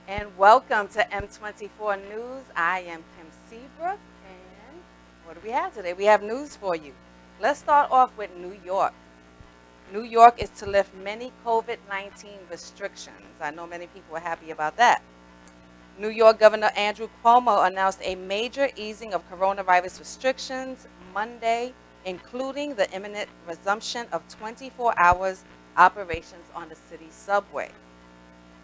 And welcome to M24 News. I am Kim Seabrook, and what do we have today? We have news for you. Let's start off with New York. New York is to lift many COVID 19 restrictions. I know many people are happy about that. New York Governor Andrew Cuomo announced a major easing of coronavirus restrictions Monday, including the imminent resumption of 24 hours operations on the city's subway.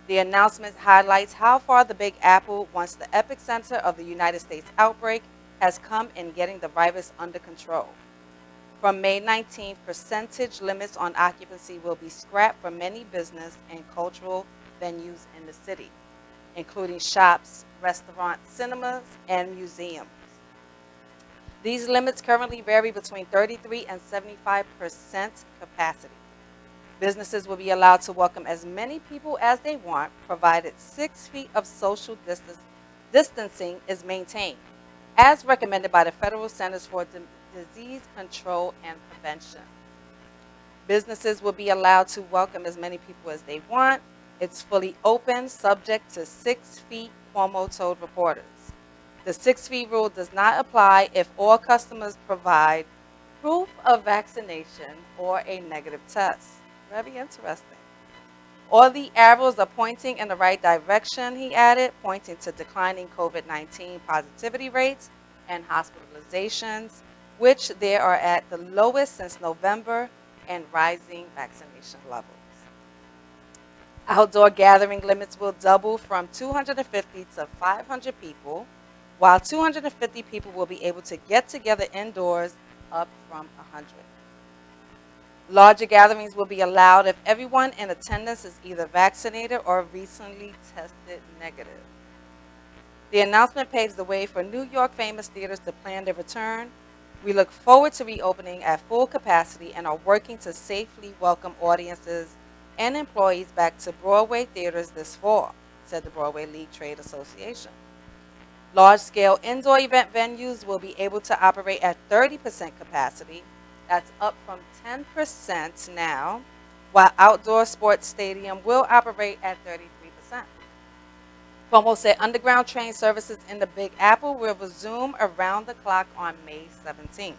The announcement highlights how far the Big Apple, once the epicenter of the United States outbreak, has come in getting the virus under control. From May 19th, percentage limits on occupancy will be scrapped for many business and cultural venues in the city, including shops, restaurants, cinemas, and museums. These limits currently vary between 33 and 75% capacity. Businesses will be allowed to welcome as many people as they want, provided 6 feet of social distancing is maintained, as recommended by the Federal Centers for Disease Control and Prevention. Businesses will be allowed to welcome as many people as they want. It's fully open, subject to 6 feet, Cuomo told reporters. The 6 feet rule does not apply if all customers provide proof of vaccination or a negative test. Very interesting. All the arrows are pointing in the right direction, he added, pointing to declining COVID 19 positivity rates and hospitalizations, which they are at the lowest since November, and rising vaccination levels. Outdoor gathering limits will double from 250 to 500 people, while 250 people will be able to get together indoors, up from 100. Larger gatherings will be allowed if everyone in attendance is either vaccinated or recently tested negative. The announcement paves the way for New York famous theaters to plan their return. We look forward to reopening at full capacity and are working to safely welcome audiences and employees back to Broadway theaters this fall, said the Broadway League Trade Association. Large-scale indoor event venues will be able to operate at 30% capacity. That's up from 10% now, while outdoor sports stadium will operate at 33%. Cuomo said underground train services in the Big Apple will resume around the clock on May 17th.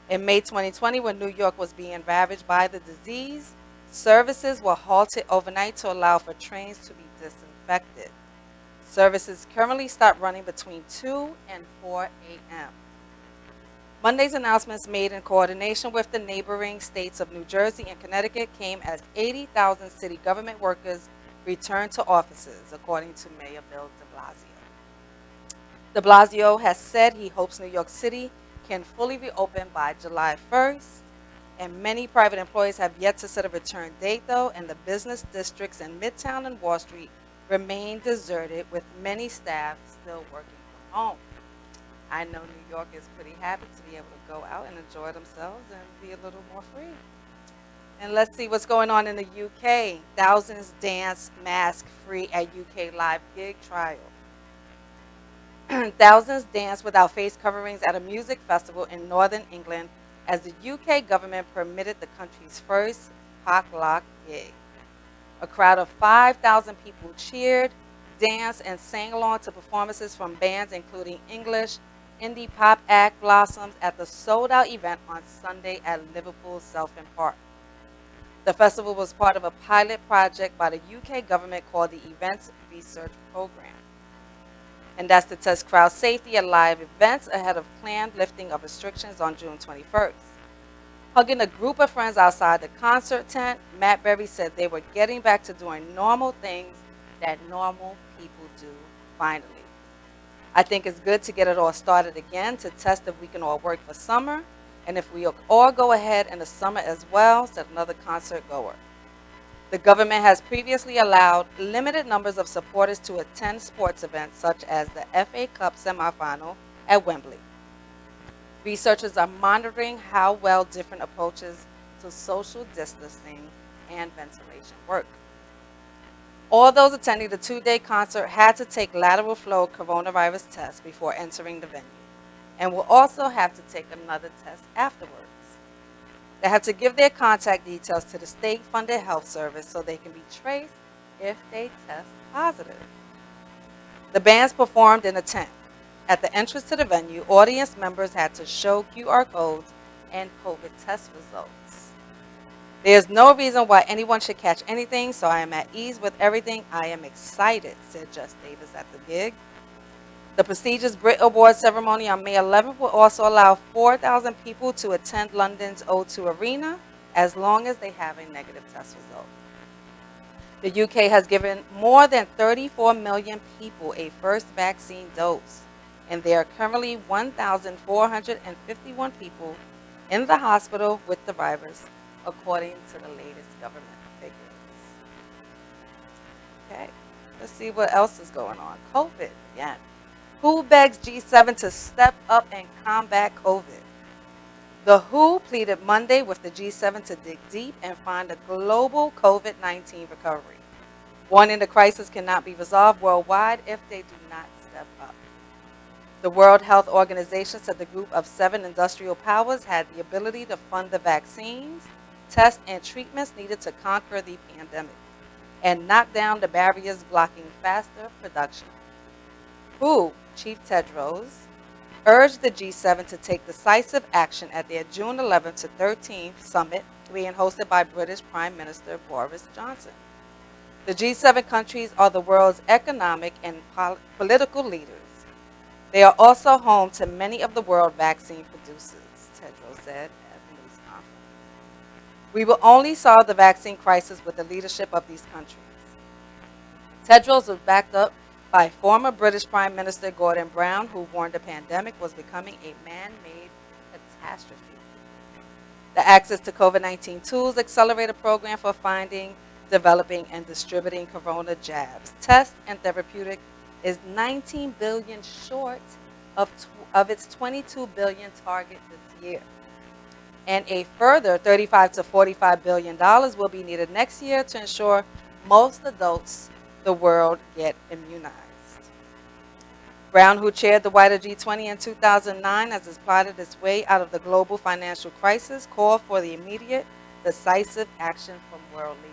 In May 2020, when New York was being ravaged by the disease, services were halted overnight to allow for trains to be disinfected. Services currently start running between 2 and 4 a.m. Monday's announcements, made in coordination with the neighboring states of New Jersey and Connecticut, came as 80,000 city government workers returned to offices, according to Mayor Bill de Blasio. De Blasio has said he hopes New York City can fully reopen by July 1st, and many private employees have yet to set a return date, though, and the business districts in Midtown and Wall Street remain deserted, with many staff still working from home. I know New York is pretty happy to be able to go out and enjoy themselves and be a little more free. And let's see what's going on in the UK. Thousands dance mask-free at UK live gig trial. Thousands danced without face coverings at a music festival in northern England as the UK government permitted the country's first Lock gig. A crowd of 5,000 people cheered, danced, and sang along to performances from bands including English indie pop act Blossoms at the sold-out event on Sunday at Liverpool's Selfin Park. The festival was part of a pilot project by the UK government called the Events Research Program. And that's to test crowd safety at live events ahead of planned lifting of restrictions on June 21st. Hugging a group of friends outside the concert tent, Matt Berry said they were getting back to doing normal things that normal people do finally. I think it's good to get it all started again to test if we can all work for summer, and if we all go ahead in the summer as well, said another concert goer. The government has previously allowed limited numbers of supporters to attend sports events such as the FA Cup semifinal at Wembley. Researchers are monitoring how well different approaches to social distancing and ventilation work. All those attending the two-day concert had to take lateral flow coronavirus tests before entering the venue, and will also have to take another test afterwards. They have to give their contact details to the state-funded health service so they can be traced if they test positive. The bands performed in a tent. At the entrance to the venue, audience members had to show QR codes and COVID test results. There's no reason why anyone should catch anything, so I am at ease with everything. I am excited, said Just Davis at the gig. The prestigious Brit Award ceremony on May 11th will also allow 4,000 people to attend London's O2 Arena as long as they have a negative test result. The UK has given more than 34 million people a first vaccine dose, and there are currently 1,451 people in the hospital with the virus, according to the latest government figures. Okay, let's see what else is going on. COVID, again. WHO begs G7 to step up and combat COVID. The WHO pleaded Monday with the G7 to dig deep and find a global COVID-19 recovery, warning the crisis cannot be resolved worldwide if they do not step up. The World Health Organization said the group of 7 industrial powers had the ability to fund the vaccines, tests, and treatments needed to conquer the pandemic and knock down the barriers blocking faster production. WHO Chief Tedros urged the G7 to take decisive action at their June 11th to 13th summit being hosted by British Prime Minister Boris Johnson. The G7 countries are the world's economic and political leaders. They are also home to many of the world vaccine producers, Tedros said at the news conference. We will only solve the vaccine crisis with the leadership of these countries. Tedros was backed up by former British Prime Minister Gordon Brown, who warned the pandemic was becoming a man-made catastrophe. The Access to COVID-19 Tools Accelerator program for finding, developing, and distributing corona jabs, tests, and therapeutic is $19 billion short of its $22 billion target this year. And a further $35 to $45 billion will be needed next year to ensure most adults the world get immunized. Brown, who chaired the wider G20 in 2009 as it plotted its way out of the global financial crisis, called for the immediate, decisive action from world leaders.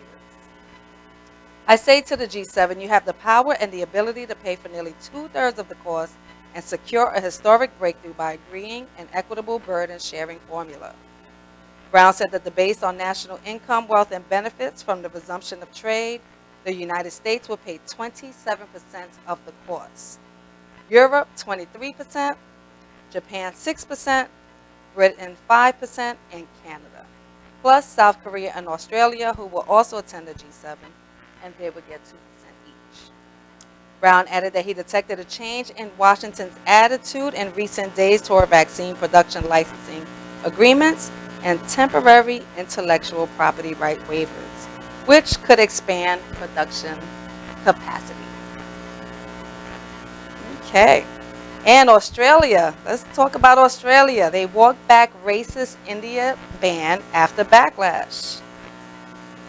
I say to the G7, you have the power and the ability to pay for nearly 2/3 of the cost and secure a historic breakthrough by agreeing an equitable burden sharing formula. Brown said that based on national income, wealth, and benefits from the resumption of trade, the United States will pay 27% of the cost. Europe, 23%, Japan, 6%, Britain, 5%, and Canada. Plus South Korea and Australia, who will also attend the G7, and they would get 2% each. Brown added that he detected a change in Washington's attitude in recent days toward vaccine production licensing agreements and temporary intellectual property right waivers, which could expand production capacity. Okay. And Australia. Let's talk about Australia. They walked back racist India ban after backlash.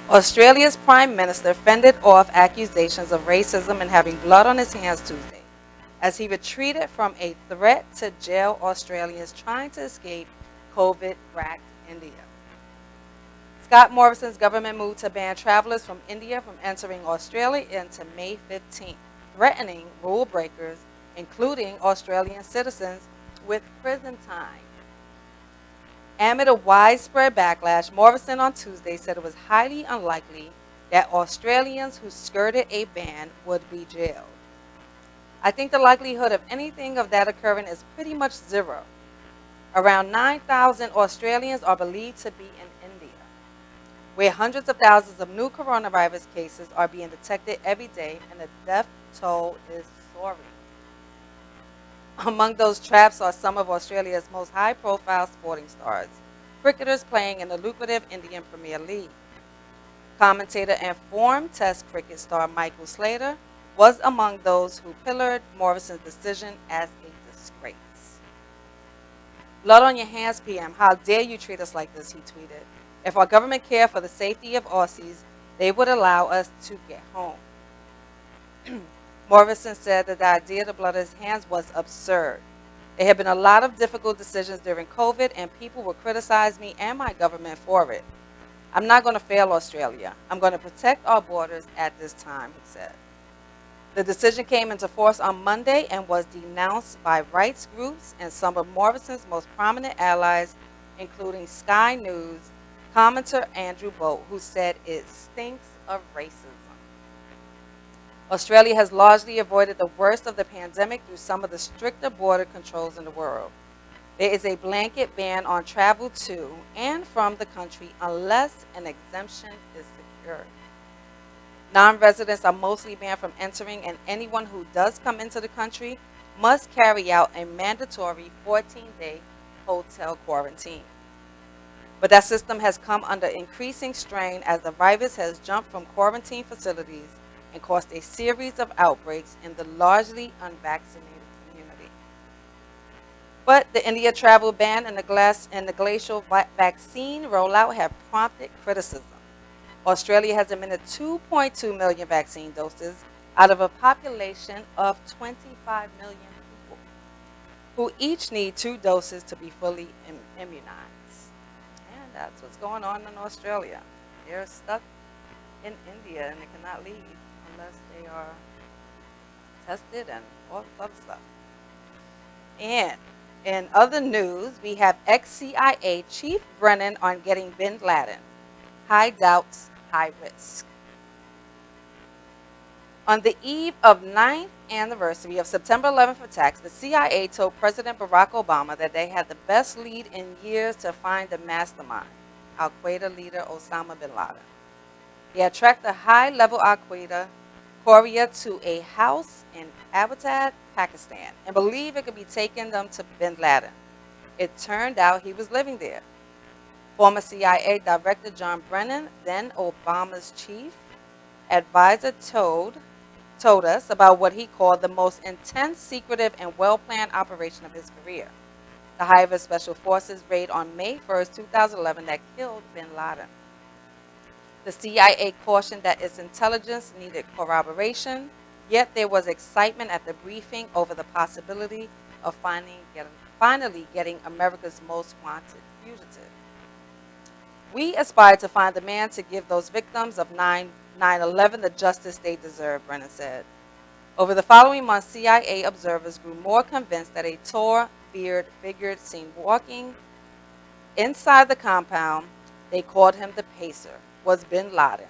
Australia's Prime Minister fended off accusations of racism and having blood on his hands Tuesday, as he retreated from a threat to jail Australians trying to escape COVID-racked India. Scott Morrison's government moved to ban travelers from India from entering Australia until May 15th, threatening rule breakers, including Australian citizens, with prison time. Amid a widespread backlash, Morrison on Tuesday said it was highly unlikely that Australians who skirted a ban would be jailed. I think the likelihood of anything of that occurring is pretty much zero. Around 9,000 Australians are believed to be in India, where hundreds of thousands of new coronavirus cases are being detected every day, and the death toll is soaring. Among those traps are some of Australia's most high-profile sporting stars, cricketers playing in the lucrative Indian Premier League. Commentator and former Test cricket star Michael Slater was among those who pillared Morrison's decision as a disgrace. Blood on your hands, PM. How dare you treat us like this, he tweeted. If our government cared for the safety of Aussies, they would allow us to get home. Morrison said that the idea of blood on his hands was absurd. There have been a lot of difficult decisions during COVID, and people will criticize me and my government for it. I'm not going to fail Australia. I'm going to protect our borders at this time, he said. The decision came into force on Monday and was denounced by rights groups and some of Morrison's most prominent allies, including Sky News commentator Andrew Bolt, who said it stinks of racism. Australia has largely avoided the worst of the pandemic through some of the stricter border controls in the world. There is a blanket ban on travel to and from the country unless an exemption is secured. Non-residents are mostly banned from entering, and anyone who does come into the country must carry out a mandatory 14-day hotel quarantine. But that system has come under increasing strain as the virus has jumped from quarantine facilities and caused a series of outbreaks in the largely unvaccinated community. But the India travel ban and the glacial vaccine rollout have prompted criticism. Australia has admitted 2.2 million vaccine doses out of a population of 25 million people, who each need 2 doses to be fully immunized. And that's what's going on in Australia. They're stuck in India and they cannot leave unless they are tested and all this other stuff. And in other news, we have ex-CIA Chief Brennan on getting bin Laden. High doubts, high risk. On the eve of 9th anniversary of September 11th attacks, the CIA told President Barack Obama that they had the best lead in years to find the mastermind, Al-Qaeda leader Osama bin Laden. They had tracked the high-level Al-Qaeda courier to a house in Abbottabad, Pakistan, and believed it could be taking them to bin Laden. It turned out he was living there. Former CIA Director John Brennan, then Obama's chief advisor, told us about what he called the most intense, secretive, and well-planned operation of his career. The High Special Forces raid on May 1st, 2011 that killed bin Laden. The CIA cautioned that its intelligence needed corroboration, yet there was excitement at the briefing over the possibility of finally getting America's most wanted fugitive. We aspire to find the man to give those victims of 9/11 the justice they deserve, Brennan said. Over the following months, CIA observers grew more convinced that a tall, bearded figure seen walking inside the compound, they called him the Pacer, was bin Laden,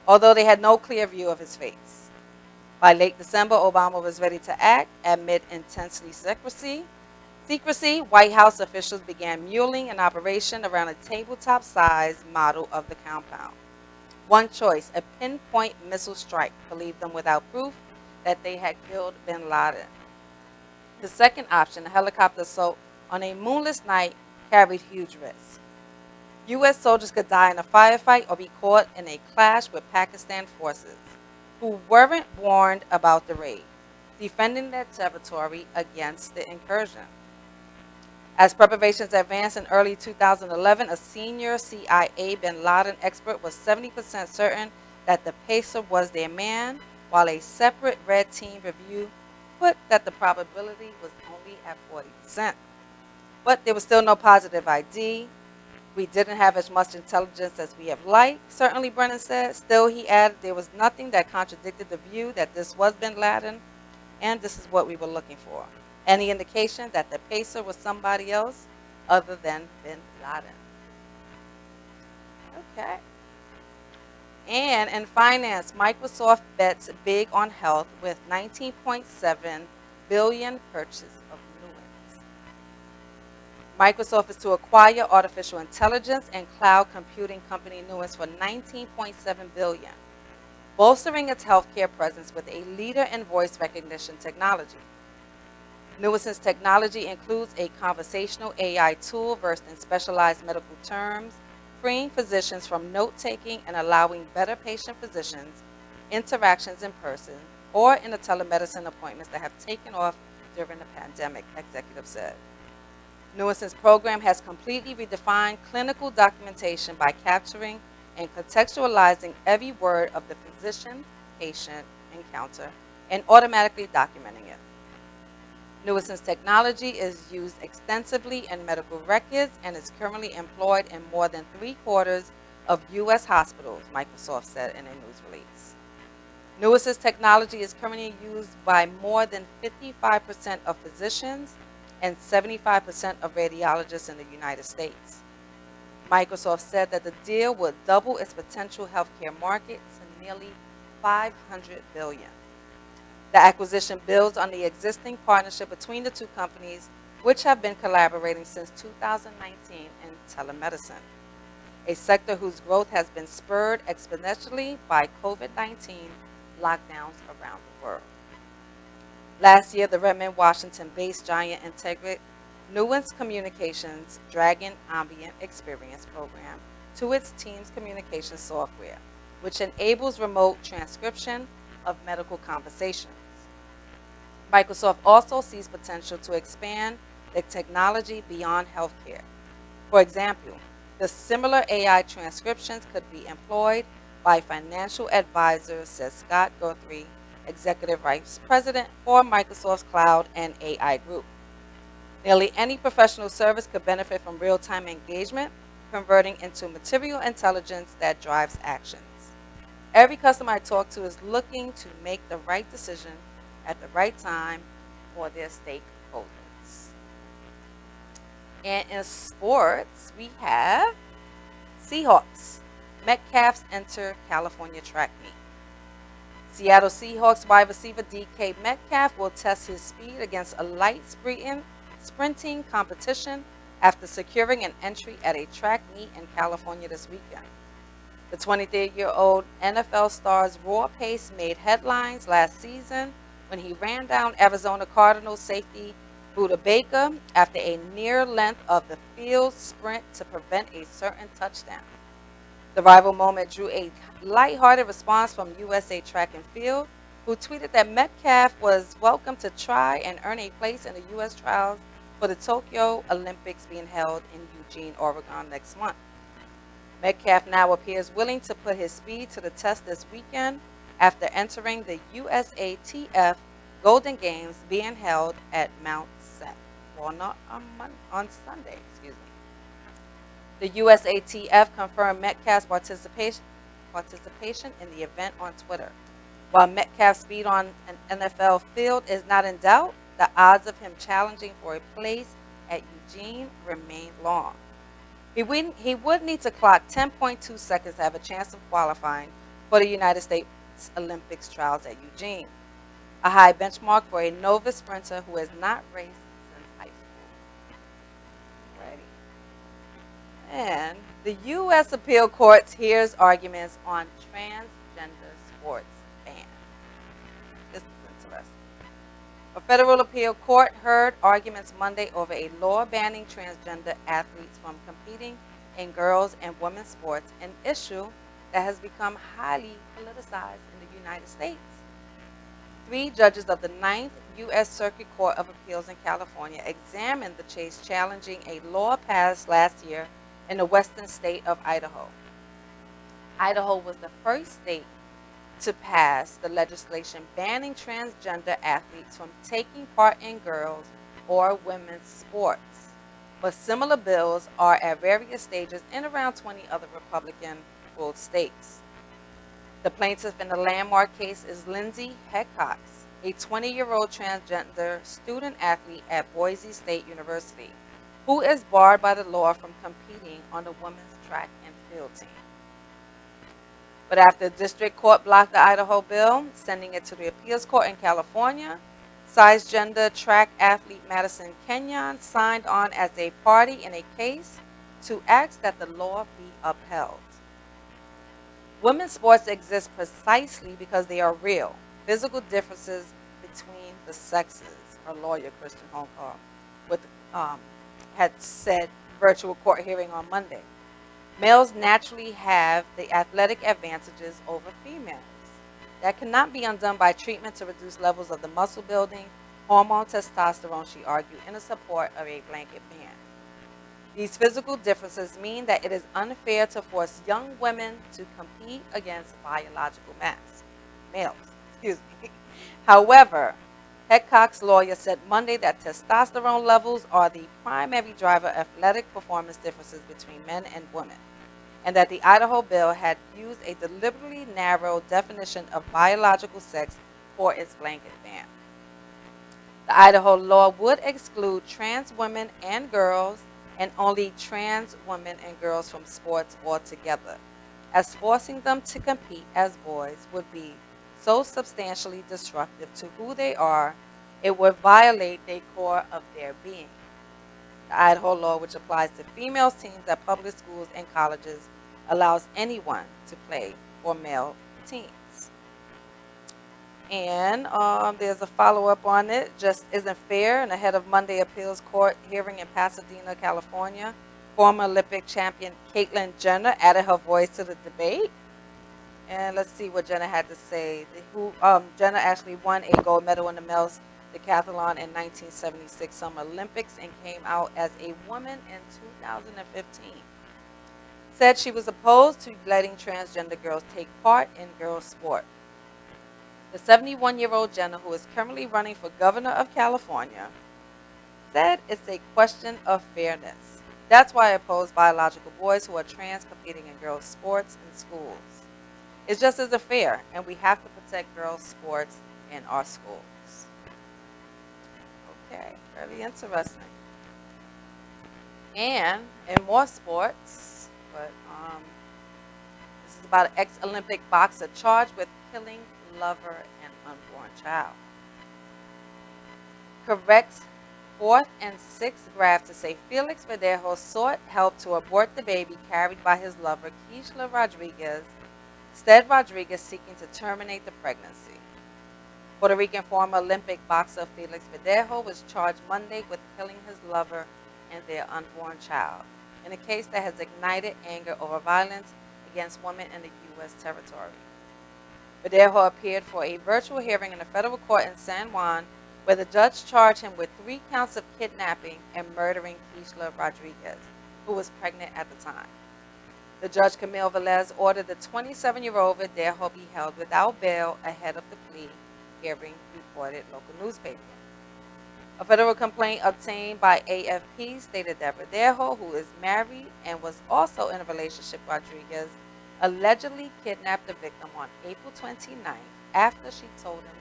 although they had no clear view of his face. By late December, Obama was ready to act. Amid intensely secrecy, White House officials began mulling an operation around a tabletop-sized model of the compound. One choice, a pinpoint missile strike, to leave them without proof that they had killed bin Laden. The second option, a helicopter assault on a moonless night, carried huge risks. U.S. soldiers could die in a firefight or be caught in a clash with Pakistan forces, who weren't warned about the raid, defending their territory against the incursion. As preparations advanced in early 2011, a senior CIA bin Laden expert was 70% certain that the Pacer was their man, while a separate red team review put that the probability was only at 40%. But there was still no positive ID. We didn't have as much intelligence as we have liked, certainly Brennan said. Still, he added, there was nothing that contradicted the view that this was bin Laden, and this is what we were looking for. Any indication that the Pacer was somebody else other than bin Laden. Okay. And in finance, Microsoft bets big on health with $19.7 billion purchase of Nuance. Microsoft is to acquire artificial intelligence and cloud computing company Nuance for $19.7 billion, bolstering its healthcare presence with a leader in voice recognition technology. Nuance's technology includes a conversational AI tool versed in specialized medical terms, freeing physicians from note-taking and allowing better patient-physicians interactions in person or in the telemedicine appointments that have taken off during the pandemic, executives said. Nuance's program has completely redefined clinical documentation by capturing and contextualizing every word of the physician-patient encounter and automatically documenting it. Nuance's technology is used extensively in medical records and is currently employed in more than 3/4 of U.S. hospitals, Microsoft said in a news release. Nuis's technology is currently used by more than 55% of physicians and 75% of radiologists in the United States. Microsoft said that the deal would double its potential healthcare market to nearly $500 billion. The acquisition builds on the existing partnership between the two companies, which have been collaborating since 2019 in telemedicine, a sector whose growth has been spurred exponentially by COVID-19 lockdowns around the world. Last year, the Redmond, Washington-based giant integrated Nuance Communications' Dragon Ambient Experience program to its Teams communication software, which enables remote transcription of medical conversations. Microsoft also sees potential to expand the technology beyond healthcare. For example, the similar AI transcriptions could be employed by financial advisors, says Scott Guthrie, Executive Vice President for Microsoft's Cloud and AI Group. Nearly any professional service could benefit from real-time engagement, converting into material intelligence that drives actions. Every customer I talk to is looking to make the right decision at the right time for their stakeholders. And in sports, we have Seahawks. Metcalf's enter California track meet. Seattle Seahawks wide receiver DK Metcalf will test his speed against a light sprinting competition after securing an entry at a track meet in California this weekend. The 23-year-old NFL star's raw pace made headlines last season when he ran down Arizona Cardinals safety Buda Baker after a near length of the field sprint to prevent a certain touchdown. The rival moment drew a lighthearted response from USA Track and Field, who tweeted that Metcalf was welcome to try and earn a place in the U.S. trials for the Tokyo Olympics being held in Eugene, Oregon next month. Metcalf now appears willing to put his speed to the test this weekend after entering the USATF Golden Games being held at Mount Set. Well, not on Sunday, excuse me. The USATF confirmed Metcalf's participation in the event on Twitter. While Metcalf's speed on an NFL field is not in doubt, the odds of him challenging for a place at Eugene remain long. He would need to clock 10.2 seconds to have a chance of qualifying for the United States Olympics trials at Eugene, a high benchmark for a novice sprinter who has not raced since high school. Ready? And the U.S. Appeal Court hears arguments on transgender sports ban. This is interesting. A federal appeal court heard arguments Monday over a law banning transgender athletes from competing in girls' and women's sports, an issue that has become highly politicized in the United States. 3 judges of the 9th U.S. Circuit Court of Appeals in California examined the case challenging a law passed last year in the western state of Idaho. Idaho was the first state to pass the legislation banning transgender athletes from taking part in girls' or women's sports. But similar bills are at various stages in around 20 other Republican-ruled states. The plaintiff in the landmark case is Lindsay Heckcox, a 20-year-old transgender student athlete at Boise State University, who is barred by the law from competing on the women's track and field team. But after the district court blocked the Idaho bill, sending it to the appeals court in California, cisgender track athlete Madison Kenyon signed on as a party in a case to ask that the law be upheld. Women's sports exist precisely because they are real, physical differences between the sexes, her lawyer, Christian Holcomb, had said virtual court hearing on Monday. Males naturally have the athletic advantages over females. That cannot be undone by treatment to reduce levels of the muscle building hormone testosterone, she argued, in support of a blanket ban. These physical differences mean that it is unfair to force young women to compete against biological males. However, Heckcox's lawyer said Monday that testosterone levels are the primary driver of athletic performance differences between men and women. and that the Idaho bill had used a deliberately narrow definition of biological sex for its blanket ban. The Idaho law would exclude trans women and girls and only trans women and girls from sports altogether, as forcing them to compete as boys would be so substantially disruptive to who they are, it would violate the core of their being. The Idaho law, which applies to female teams at public schools and colleges, allows anyone to play for male teams. And there's a follow-up on it. Just isn't fair. And ahead of Monday appeals court hearing in Pasadena, California, former Olympic champion Caitlyn Jenner added her voice to the debate. And let's see what Jenner had to say. Jenner actually won a gold medal in the men's decathlon in 1976 Summer Olympics and came out as a woman in 2015. Said she was opposed to letting transgender girls take part in girls' sport. The 71-year-old Jenner, who is currently running for governor of California, said it's a question of fairness. That's why I oppose biological boys who are trans competing in girls' sports in schools. It just isn't fair, and we have to protect girls' sports in our schools. Okay, very interesting. And in more sports, but this is about an ex-Olympic boxer charged with killing lover and unborn child. Corrects 4th and 6th graph to say Felix Verdejo sought help to abort the baby carried by his lover, Keishla Rodriguez, instead Rodriguez seeking to terminate the pregnancy. Puerto Rican former Olympic boxer Felix Verdejo was charged Monday with killing his lover and their unborn child, in a case that has ignited anger over violence against women in the U.S. territory. Verdejo appeared for a virtual hearing in a federal court in San Juan, where the judge charged him with 3 counts of kidnapping and murdering Keishla Rodriguez, who was pregnant at the time. The judge, Camille Velez, ordered the 27-year-old Verdejo be held without bail ahead of the plea hearing, reported local newspaper. A federal complaint obtained by AFP stated that Verdejo, who is married and was also in a relationship with Rodriguez, allegedly kidnapped the victim on April 29th after she told him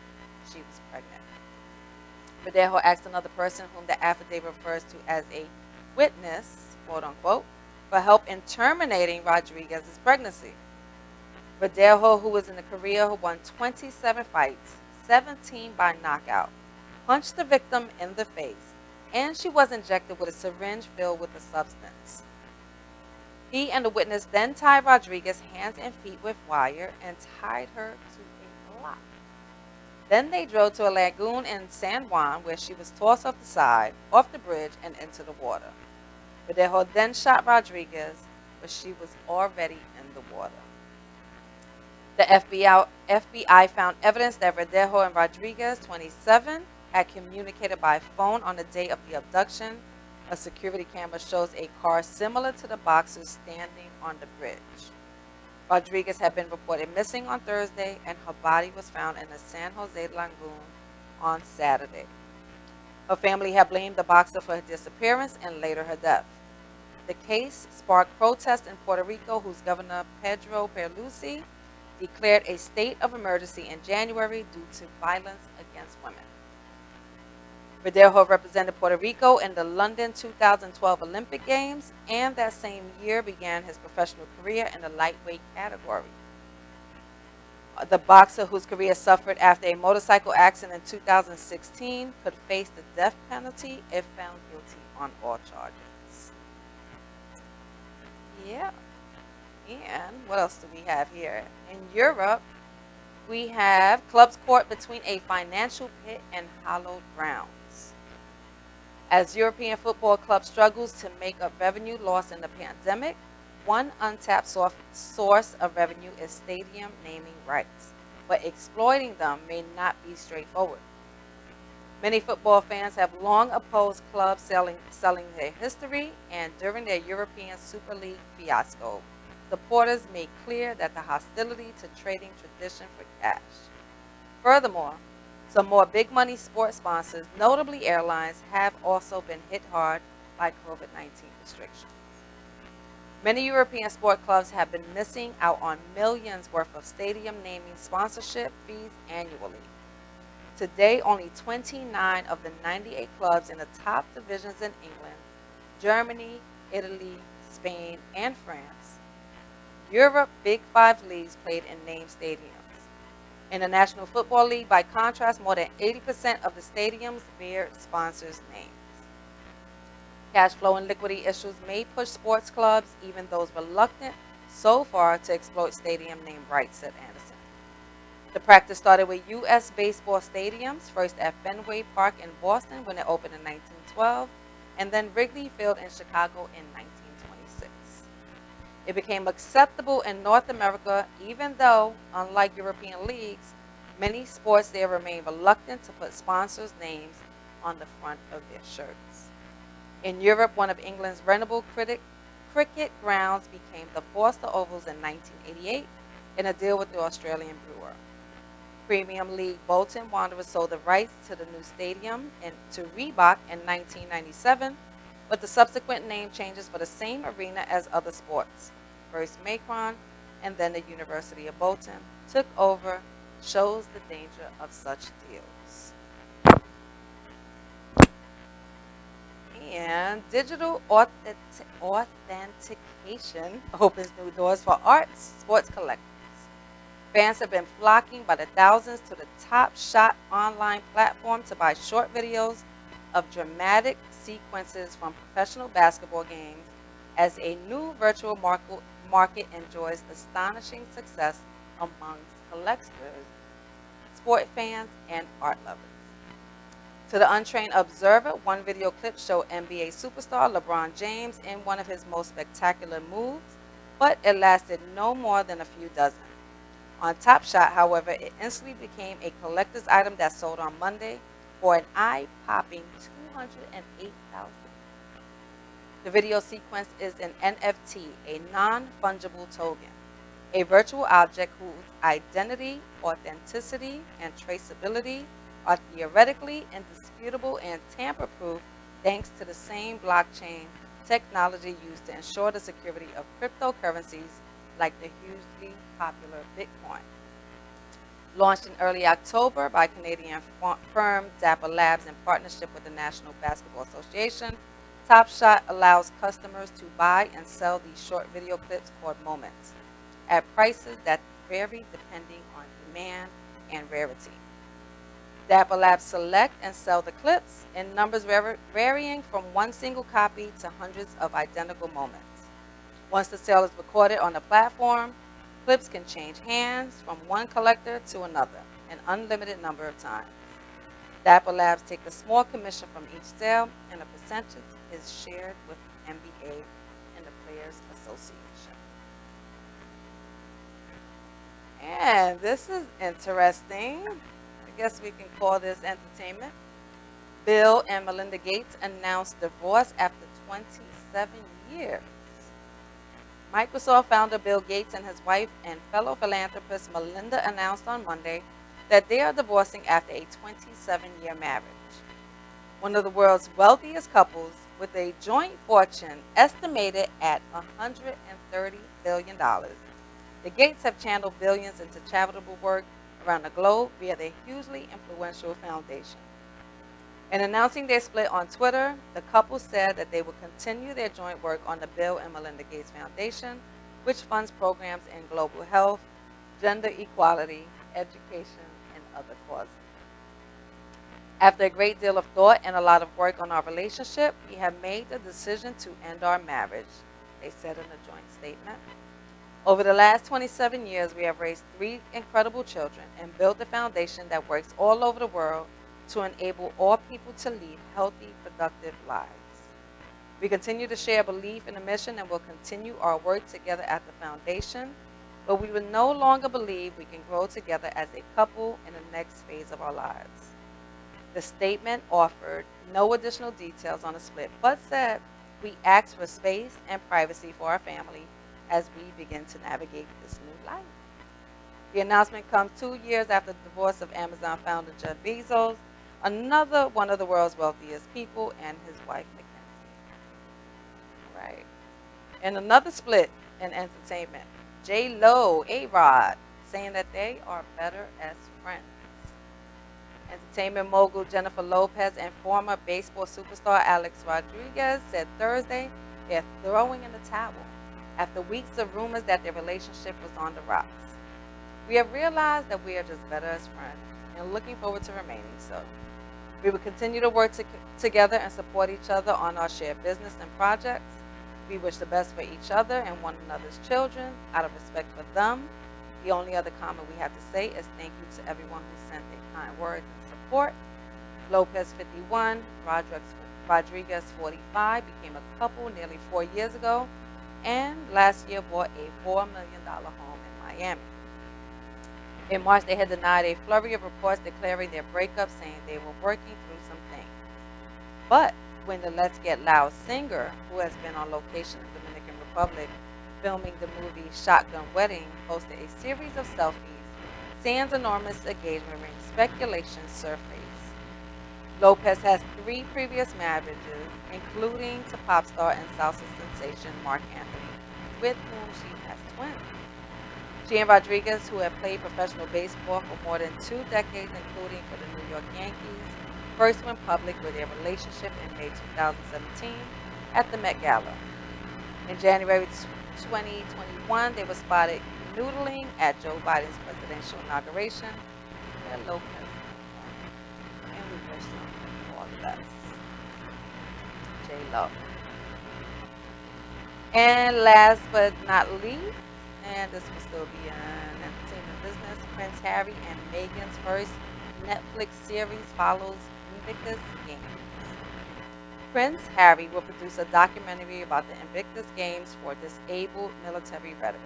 she was pregnant. Verdejo asked another person, whom the affidavit refers to as a witness, quote unquote, for help in terminating Rodriguez's pregnancy. Verdejo, who was in a career who won 27 fights, 17 by knockout, punched the victim in the face, and she was injected with a syringe filled with the substance. He and the witness then tied Rodriguez's hands and feet with wire and tied her to a block. Then they drove to a lagoon in San Juan, where she was tossed off the side, off the bridge, and into the water. Verdejo then shot Rodriguez, but she was already in the water. The FBI found evidence that Verdejo and Rodriguez, 27, had communicated by phone on the day of the abduction. A security camera shows a car similar to the boxer's standing on the bridge. Rodriguez had been reported missing on Thursday, and her body was found in the San Jose Lagoon on Saturday. Her family had blamed the boxer for her disappearance and later her death. The case sparked protests in Puerto Rico, whose Governor Pedro Pierluisi declared a state of emergency in January due to violence against women. Verdejo represented Puerto Rico in the London 2012 Olympic Games, and that same year began his professional career in the lightweight category. The boxer, whose career suffered after a motorcycle accident in 2016, could face the death penalty if found guilty on all charges. Yeah. And what else do we have here? In Europe, we have clubs caught between a financial pit and hallowed grounds. As European football club struggles to make up revenue lost in the pandemic, one untapped source of revenue is stadium naming rights, but exploiting them may not be straightforward. Many football fans have long opposed clubs selling their history, and during their European Super League fiasco, supporters made clear that the hostility to trading tradition for cash. Furthermore, some more big money sports sponsors, notably airlines, have also been hit hard by COVID-19 restrictions. Many European sport clubs have been missing out on millions worth of stadium naming sponsorship fees annually. Today, only 29 of the 98 clubs in the top divisions in England, Germany, Italy, Spain, and France, Europe Big Five leagues played in named stadiums. In the National Football League, by contrast, more than 80% of the stadiums bear sponsors' names. Cash flow and liquidity issues may push sports clubs, even those reluctant, so far to exploit stadium name rights, said Anderson. The practice started with U.S. baseball stadiums, first at Fenway Park in Boston when it opened in 1912, and then Wrigley Field in Chicago in 1926. It became acceptable in North America, even though, unlike European leagues, many sports there remain reluctant to put sponsors' names on the front of their shirts. In Europe, one of England's rentable cricket grounds became the Forster Ovals in 1988 in a deal with the Australian brewer. Premium League Bolton Wanderers sold the rights to the new stadium to Reebok in 1997, but the subsequent name changes for the same arena as other sports. First Macron and then the University of Bolton took over, shows the danger of such deals. And digital authentication opens new doors for arts sports collectors. Fans have been flocking by the thousands to the Top Shot online platform to buy short videos of dramatic sequences from professional basketball games as a new virtual market enjoys astonishing success amongst collectors, sport fans, and art lovers. To the untrained observer, one video clip showed NBA superstar LeBron James in one of his most spectacular moves, but it lasted no more than a few dozen. On Top Shot, however, it instantly became a collector's item that sold on Monday for an eye-popping $208,000. The video sequence is an NFT, a non-fungible token, a virtual object whose identity, authenticity, and traceability are theoretically indisputable and tamper-proof thanks to the same blockchain technology used to ensure the security of cryptocurrencies like the hugely popular Bitcoin. Launched in early October by Canadian firm Dapper Labs in partnership with the National Basketball Association, Top Shot allows customers to buy and sell these short video clips called moments at prices that vary depending on demand and rarity. Dapper Labs select and sell the clips in numbers varying from one single copy to hundreds of identical moments. Once the sale is recorded on the platform, clips can change hands from one collector to another an unlimited number of times. Dapper Labs take a small commission from each sale, and a percentage is shared with the NBA and the Players Association. And this is interesting. I guess we can call this entertainment. Bill and Melinda Gates announced divorce after 27 years. Microsoft founder Bill Gates and his wife and fellow philanthropist Melinda announced on Monday that they are divorcing after a 27-year marriage. One of the world's wealthiest couples, with a joint fortune estimated at $130 billion, the Gates have channeled billions into charitable work around the globe via their hugely influential foundation. In announcing their split on Twitter, the couple said that they will continue their joint work on the Bill and Melinda Gates Foundation, which funds programs in global health, gender equality, education, and other causes. After a great deal of thought and a lot of work on our relationship, we have made the decision to end our marriage, they said in a joint statement. Over the last 27 years, we have raised 3 incredible children and built a foundation that works all over the world to enable all people to lead healthy, productive lives. We continue to share a belief in the mission and will continue our work together at the foundation, but we will no longer believe we can grow together as a couple in the next phase of our lives. The statement offered no additional details on the split, but said we ask for space and privacy for our family as we begin to navigate this new life. The announcement comes 2 years after the divorce of Amazon founder Jeff Bezos, another one of the world's wealthiest people, and his wife, Mackenzie. Right. And another split in entertainment. J Lo, A Rod, saying that they are better as friends. Entertainment mogul Jennifer Lopez and former baseball superstar Alex Rodriguez said Thursday they're throwing in the towel after weeks of rumors that their relationship was on the rocks. We have realized that we are just better as friends and looking forward to remaining so. We will continue to work together and support each other on our shared business and projects. We wish the best for each other and one another's children out of respect for them. The only other comment we have to say is thank you to everyone who sent their kind words and support. Lopez, 51, Rodriguez, 45, became a couple nearly 4 years ago and last year bought a $4 million home in Miami. In March, they had denied a flurry of reports declaring their breakup, saying they were working through some things. But when the Let's Get Loud singer, who has been on location in the Dominican Republic filming the movie Shotgun Wedding, posted a series of selfies, sans enormous engagement ring speculation surfaced. Lopez has 3 previous marriages, including to pop star and salsa sensation Marc Anthony, with whom she has twins. She and Rodriguez, who have played professional baseball for more than 2 decades, including for the New York Yankees, first went public with their relationship in May 2017 at the Met Gala. In January 2021, they were spotted noodling at Joe Biden's presidential inauguration, where Lopez performed. And we wish them all the best. J-Lo. And last but not least, and this will still be an entertainment business, Prince Harry and Meghan's first Netflix series follows Invictus Games. Prince Harry will produce a documentary about the Invictus Games for disabled military veterans.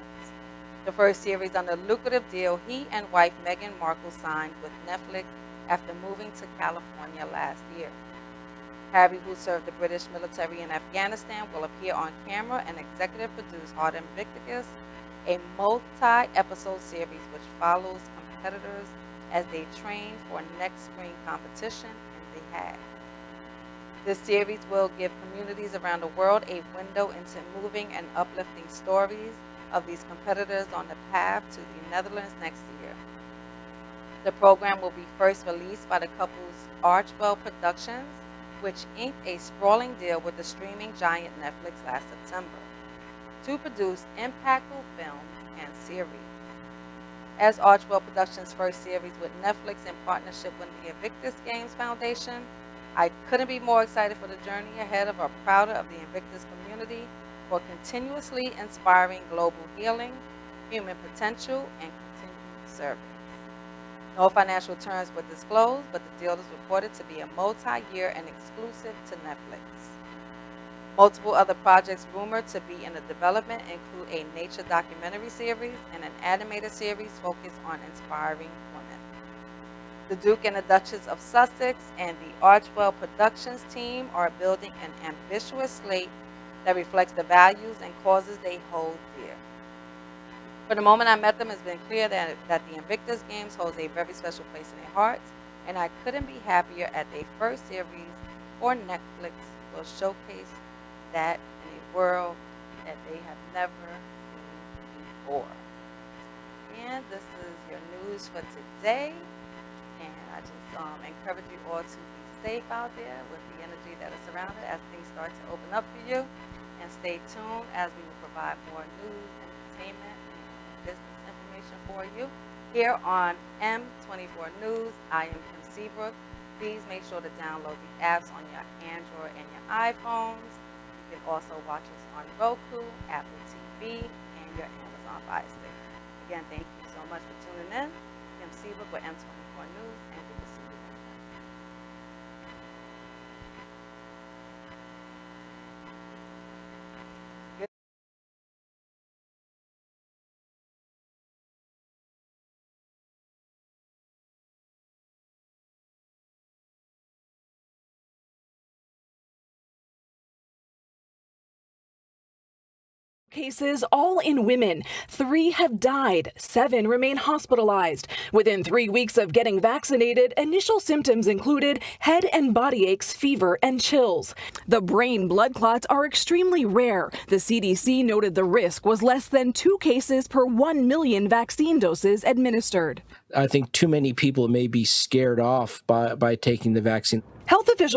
The first series on the lucrative deal he and wife Meghan Markle signed with Netflix after moving to California last year. Harry, who served the British military in Afghanistan, will appear on camera and executive produce Hard Invictus, a multi-episode series which follows competitors as they train for next spring competition in The Hague. This series will give communities around the world a window into moving and uplifting stories of these competitors on the path to the Netherlands next year. The program will be first released by the couple's Archwell Productions, which inked a sprawling deal with the streaming giant Netflix last September to produce impactful films and series. As Archwell Productions' first series with Netflix in partnership with the Invictus Games Foundation, I couldn't be more excited for the journey ahead of or prouder of the Invictus community for continuously inspiring global healing, human potential, and continued service. No financial terms were disclosed, but the deal is reported to be a multi-year and exclusive to Netflix. Multiple other projects rumored to be in the development include a nature documentary series and an animated series focused on inspiring women. The Duke and the Duchess of Sussex and the Archwell Productions team are building an ambitious slate that reflects the values and causes they hold dear. From the moment I met them, it's been clear that the Invictus Games holds a very special place in their hearts, and I couldn't be happier at their first series for Netflix will showcase that in a world that they have never seen before. And this is your news for today. And I just encourage you all to be safe out there with the energy that is surrounded as things start to open up for you. And stay tuned as we will provide more news, entertainment, and business information for you here on M24 News. I am Kim Seabrook. Please make sure to download the apps on your Android and your iPhones. You can also watch us on Roku, Apple TV, and your Amazon Fire Stick. Again, thank you so much for tuning in. Kim Seabrook with M24 News, and we will see you next time. Cases all in women. 3 have died. 7 remain hospitalized. Within 3 weeks of getting vaccinated, initial symptoms included head and body aches, fever, and chills. The brain blood clots are extremely rare. The CDC noted the risk was less than 2 cases per 1 million vaccine doses administered. I think too many people may be scared off by taking the vaccine. Health officials